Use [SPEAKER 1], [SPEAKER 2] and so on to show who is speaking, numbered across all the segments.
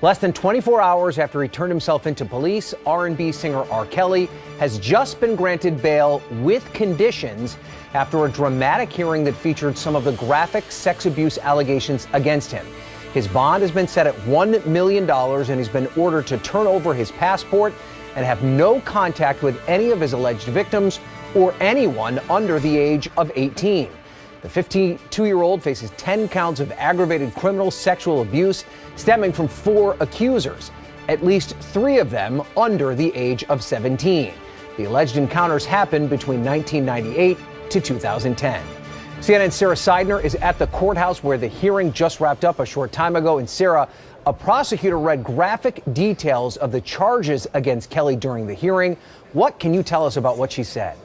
[SPEAKER 1] Less than 24 hours after he turned himself into police, R&B singer R. Kelly has just been granted bail with conditions after a dramatic hearing that featured some of the graphic sex abuse allegations against him. His bond has been set at $1 million, and he's been ordered to turn over his passport and have no contact with any of his alleged victims or anyone under the age of 18. The 52-year-old faces 10 counts of aggravated criminal sexual abuse stemming from 4 accusers, at least 3 of them under the age of 17. The alleged encounters happened between 1998 to 2010. CNN's Sarah Seidner is at the courthouse where the hearing just wrapped up a short time ago. And Sarah, a prosecutor read graphic details of the charges against Kelly during the hearing. What can you tell us about what she said?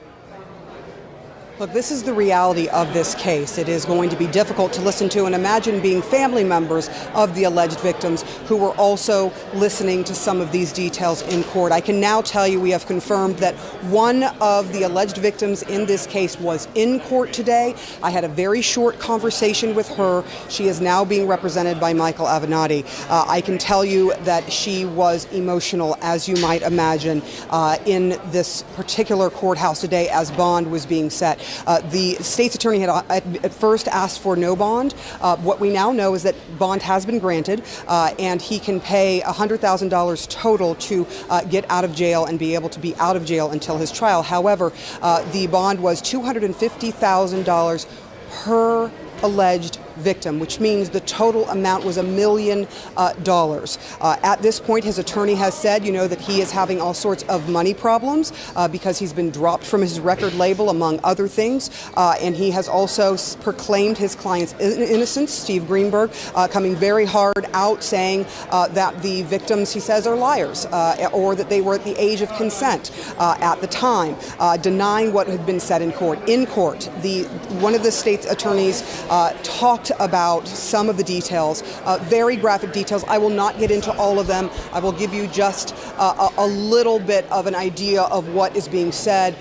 [SPEAKER 2] Look, this is the reality of this case. It is going to be difficult to listen to, and imagine being family members of the alleged victims who were also listening to some of these details in court. I can now tell you we have confirmed that one of the alleged victims in this case was in court today. I had a very short conversation with her. She is now being represented by Michael Avenatti. I can tell you that she was emotional, as you might imagine, in this particular courthouse today as bond was being set. The state's attorney had at first asked for no bond. What we now know is that bond has been granted, and he can pay $100,000 total to get out of jail and be able to be out of jail until his trial. However, the bond was $250,000 per alleged victim, which means the total amount was $1 million. At this point, his attorney has said, that he is having all sorts of money problems because he's been dropped from his record label, among other things. And he has also proclaimed his client's innocence, Steve Greenberg, coming very hard out, saying that the victims, he says, are liars, or that they were at the age of consent at the time, denying what had been said in court. In court, one of the state's attorneys talked about some of the details, very graphic details. I will not get into all of them. I will give you just a little bit of an idea of what is being said.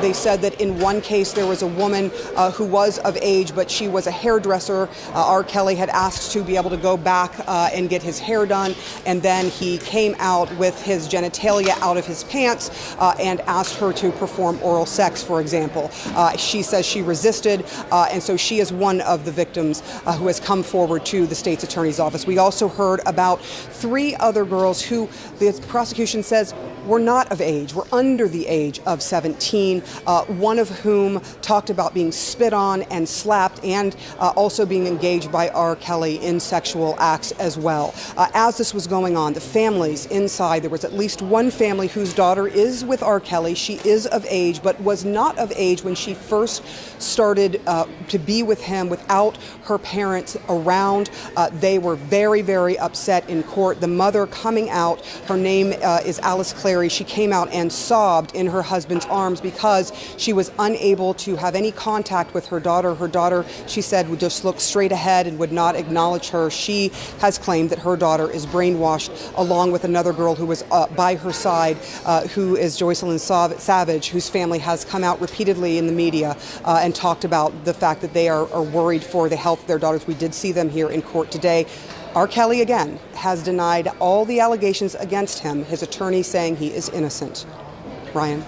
[SPEAKER 2] They said that in one case there was a woman who was of age, but she was a hairdresser. R. Kelly had asked to be able to go back and get his hair done, and then he came out with his genitalia out of his pants and asked her to perform oral sex, for example. She says she resisted, and so she is one of the victims who has come forward to the state's attorney's office. We also heard about 3 other girls who the prosecution says were not of age, were under the age of 17, one of whom talked about being spit on and slapped and also being engaged by R. Kelly in sexual acts as well. As this was going on, the families inside, there was at least one family whose daughter is with R. Kelly. She is of age, but was not of age when she first started to be with him without her parents around. They were very, very upset in court. The mother coming out, her name is Alice Clary. She came out and sobbed in her husband's arms because she was unable to have any contact with her daughter. Her daughter, she said, would just look straight ahead and would not acknowledge her. She has claimed that her daughter is brainwashed, along with another girl who was by her side, who is Joycelyn Savage, whose family has come out repeatedly in the media and talked about the fact that they are worried for the health of their daughters. We did see them here in court today. R. Kelly, again, has denied all the allegations against him, his attorney saying he is innocent. Ryan.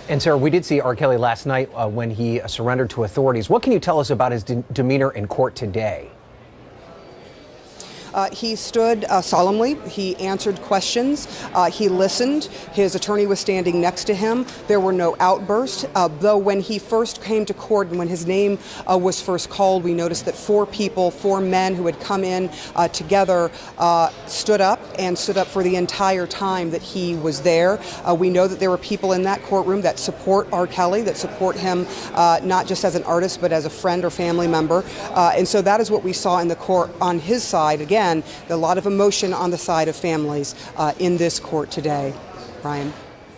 [SPEAKER 1] And Sarah, we did see R. Kelly last night when he surrendered to authorities. What can you tell us about his demeanor in court today?
[SPEAKER 2] He stood solemnly. He answered questions. He listened. His attorney was standing next to him. There were no outbursts. Though when he first came to court and when his name was first called, we noticed that 4 men who had come in together stood up for the entire time that he was there. We know that there were people in that courtroom that support R. Kelly, that support him not just as an artist but as a friend or family member. And so that is what we saw in the court on his side. Again, a lot of emotion on the side of families in this court today. Ryan.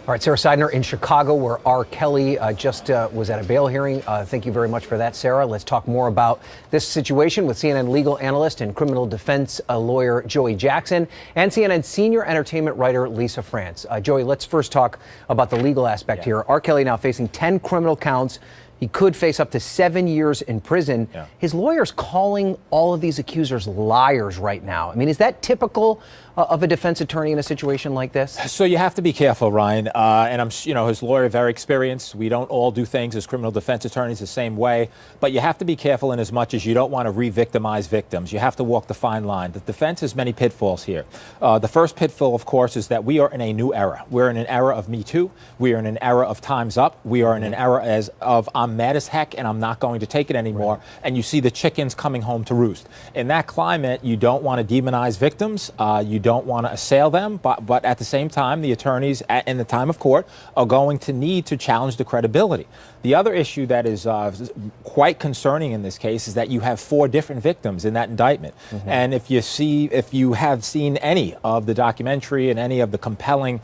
[SPEAKER 1] All right, Sarah Seidner in Chicago, where R. Kelly just was at a bail hearing. Thank you very much for that, Sarah. Let's talk more about this situation with CNN legal analyst and criminal defense lawyer Joey Jackson and CNN senior entertainment writer Lisa France. Joey, let's first talk about the legal aspect here. R. Kelly now facing 10 criminal counts. He could face up to 7 years in prison. His lawyer's calling all of these accusers liars right now. I mean, is that typical of a defense attorney in a situation like this?
[SPEAKER 3] So you have to be careful, Ryan. And his lawyer, very experienced. We don't all do things as criminal defense attorneys the same way. But you have to be careful in as much as you don't want to re-victimize victims. You have to walk the fine line. The defense has many pitfalls here. The first pitfall, of course, is that we are in a new era. We're in an era of Me Too. We are in an era of Time's Up. We are in an era of I'm mad as heck and I'm not going to take it anymore. Right. And you see the chickens coming home to roost. In that climate, you don't want to demonize victims. You don't want to assail them. But at the same time, the attorneys in the time of court are going to need to challenge the credibility. The other issue that is quite concerning in this case is that you have 4 different victims in that indictment. Mm-hmm. And if you have seen any of the documentary and any of the compelling,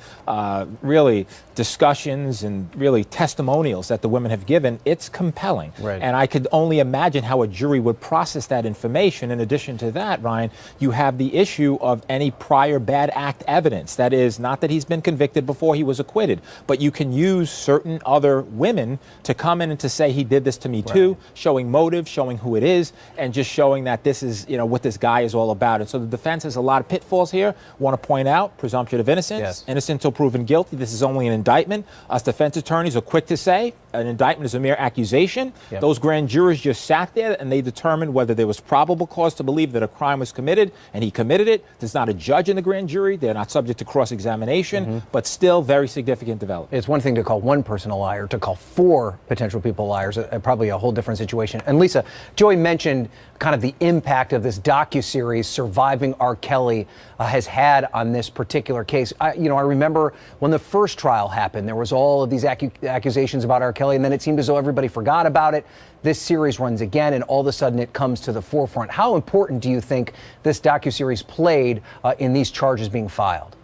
[SPEAKER 3] really discussions and really testimonials that the women have given, it's compelling. Right. And I could only imagine how a jury would process that information. In addition to that, Ryan, you have the issue of any prior bad act evidence. That is, not that he's been convicted before he was acquitted, but you can use certain other women to come in and to say he did this to me too, showing motive, showing who it is, and just showing that this is, what this guy is all about. And so the defense has a lot of pitfalls here. Want to point out presumption of innocence, innocent until proven guilty. This is only an indictment. Us defense attorneys are quick to say an indictment is a mere accusation. Yep. Those grand jurors just sat there and they determined whether there was probable cause to believe that a crime was committed, and he committed it. There's not a judge in the grand jury. They're not subject to cross-examination, but still very significant development.
[SPEAKER 1] It's one thing to call one person a liar, to call 4 potential people liars, probably a whole different situation. And Lisa, Joey mentioned kind of the impact of this docuseries Surviving R. Kelly has had on this particular case. I remember when the first trial happened, there was all of these accusations about R. Kelly, and then it seemed as though everybody forgot about it. This series runs again, and all of a sudden it comes to the forefront. How important do you think this docuseries played in these charges being filed?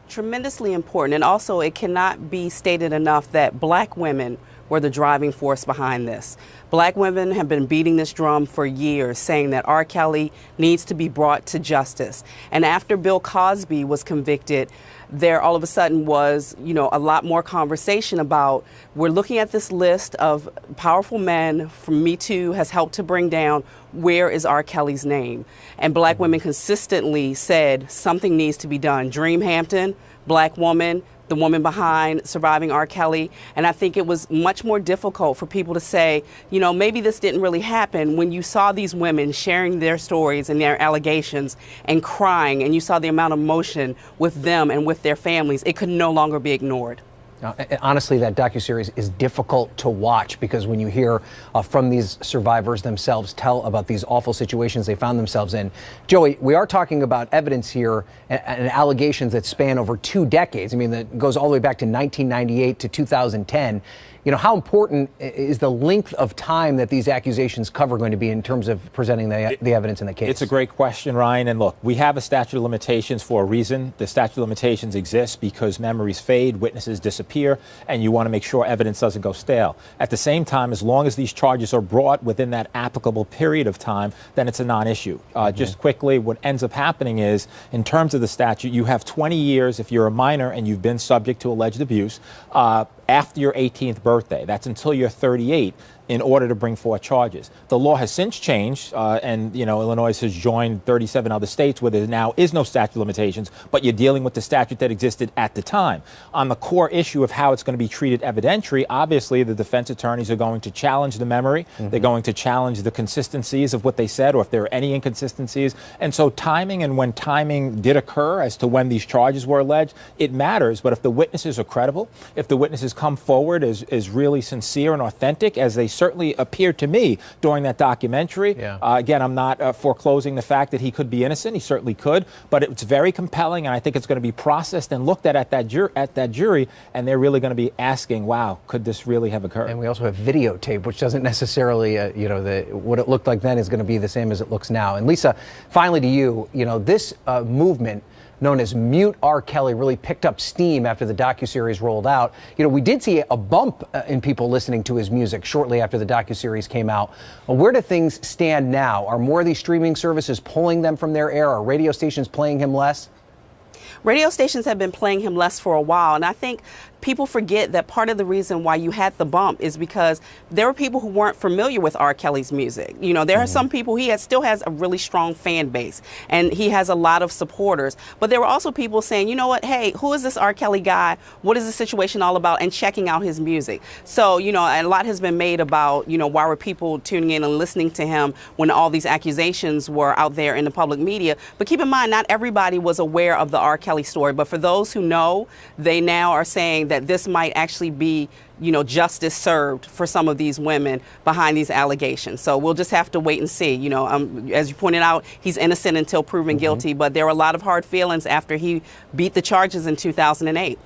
[SPEAKER 4] Tremendously important, and also it cannot be stated enough that Black women were the driving force behind this. Black women have been beating this drum for years, saying that R. Kelly needs to be brought to justice. And after Bill Cosby was convicted, there all of a sudden was, a lot more conversation about, we're looking at this list of powerful men from Me Too has helped to bring down, where is R. Kelly's name? And Black women consistently said something needs to be done. Dream Hampton, Black woman, the woman behind Surviving R. Kelly. And I think it was much more difficult for people to say, maybe this didn't really happen, when you saw these women sharing their stories and their allegations and crying, and you saw the amount of emotion with them and with their families. It could no longer be ignored.
[SPEAKER 1] Honestly, that docuseries is difficult to watch, because when you hear from these survivors themselves tell about these awful situations they found themselves in. Joey, we are talking about evidence here and allegations that span over 2 decades. I mean, that goes all the way back to 1998 to 2010. How important is the length of time that these accusations cover going to be in terms of presenting the evidence in the case?
[SPEAKER 3] It's a great question, Ryan. And look, we have a statute of limitations for a reason. The statute of limitations exists because memories fade, witnesses disappear, and you want to make sure evidence doesn't go stale. At the same time, as long as these charges are brought within that applicable period of time, then it's a non-issue. Just quickly, what ends up happening is, in terms of the statute, you have 20 years if you're a minor and you've been subject to alleged abuse. After your 18th birthday, that's until you're 38, in order to bring forth charges. The law has since changed, and Illinois has joined 37 other states where there now is no statute of limitations, but you're dealing with the statute that existed at the time. On the core issue of how it's going to be treated evidentiary, obviously the defense attorneys are going to challenge the memory. They're going to challenge the consistencies of what they said, or if there are any inconsistencies. And so timing, and when timing did occur as to when these charges were alleged, it matters. But if the witnesses are credible, if the witnesses come forward as really sincere and authentic, as they certainly appeared to me during that documentary. Again, I'm not foreclosing the fact that he could be innocent. He certainly could, but it's very compelling, and I think it's going to be processed and looked at that jury, and they're really going to be asking, wow, could this really have occurred?
[SPEAKER 1] And we also have videotape, which doesn't necessarily, what it looked like then is going to be the same as it looks now. And Lisa, finally to you, this movement known as Mute R. Kelly really picked up steam after the docuseries rolled out. We did see a bump in people listening to his music shortly after the docuseries came out. Where do things stand now? Are more of these streaming services pulling them from their air? Are radio stations playing him less?
[SPEAKER 4] Radio stations have been playing him less for a while, and I think people forget that part of the reason why you had the bump is because there were people who weren't familiar with R. Kelly's music. You know, there are some people, still has a really strong fan base, and he has a lot of supporters. But there were also people saying, you know what, hey, who is this R. Kelly guy? What is the situation all about? And checking out his music. So, you know, a lot has been made about, you know, why were people tuning in and listening to him when all these accusations were out there in the public media. But keep in mind, not everybody was aware of the R. Kelly story. But for those who know, they now are saying that this might actually be, you know, justice served for some of these women behind these allegations. So we'll just have to wait and see. You know, as you pointed out, he's innocent until proven guilty, but there were a lot of hard feelings after he beat the charges in 2008.